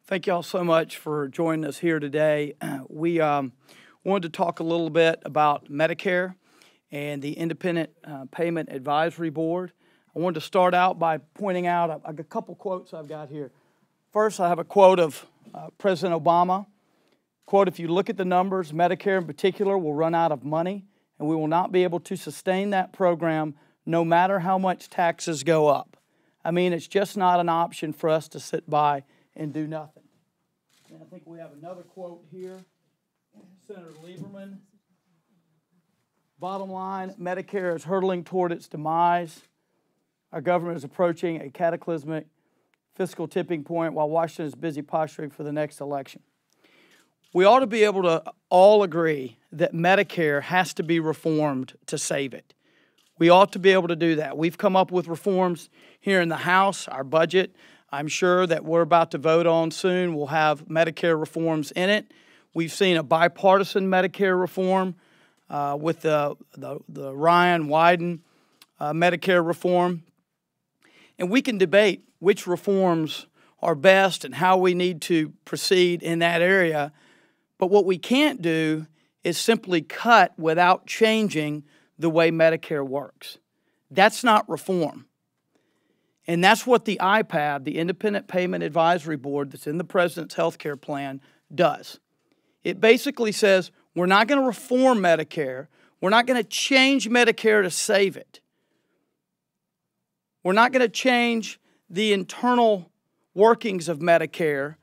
Thank y'all so much for joining us here today. We wanted to talk a little bit about Medicare and the Independent Payment Advisory Board. I wanted to start out by pointing out a couple quotes I've got here. First, I have a quote of President Obama. Quote, "If you look at the numbers, Medicare in particular will run out of money, and we will not be able to sustain that program no matter how much taxes go up." I mean, it's just not an option for us to sit by and do nothing. And I think we have another quote here. Senator Lieberman. Bottom line, Medicare is hurtling toward its demise. Our government is approaching a cataclysmic fiscal tipping point while Washington is busy posturing for the next election. We ought to be able to all agree that Medicare has to be reformed to save it. We ought to be able to do that. We've come up with reforms here in the House. Our budget, I'm sure that we're about to vote on soon, will have Medicare reforms in it. We've seen a bipartisan Medicare reform with the Ryan Wyden Medicare reform. And we can debate which reforms are best and how we need to proceed in that area. But what we can't do is simply cut without changing the way Medicare works. That's not reform. And that's what the IPAB, the Independent Payment Advisory Board that's in the President's health care plan, does. It basically says we're not going to reform Medicare. We're not going to change Medicare to save it. We're not going to change the internal workings of Medicare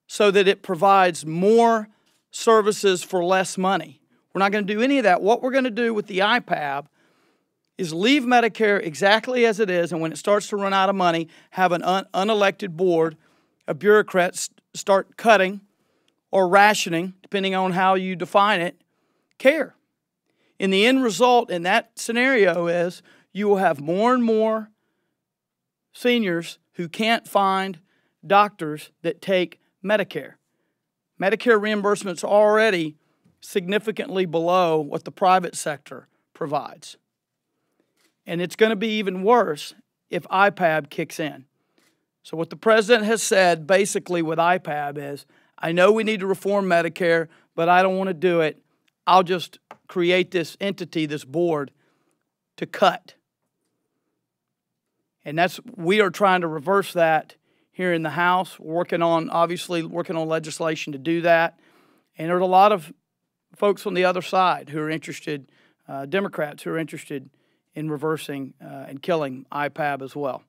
so that it provides more services for less money. We're not going to do any of that. What we're going to do with the IPAB is leave Medicare exactly as it is, and when it starts to run out of money, have an unelected board of bureaucrats start cutting or rationing, depending on how you define it, care. And the end result in that scenario is you will have more and more seniors who can't find doctors that take Medicare. Medicare reimbursements are already significantly below what the private sector provides. And it's going to be even worse if IPAB kicks in. So what the President has said basically with IPAB is, I know we need to reform Medicare, but I don't want to do it. I'll just create this entity, this board, to cut. And we are trying to reverse that here in the House. Obviously working on legislation to do that. And there's a lot of folks on the other side who are interested, Democrats who are interested in reversing and killing IPAB as well.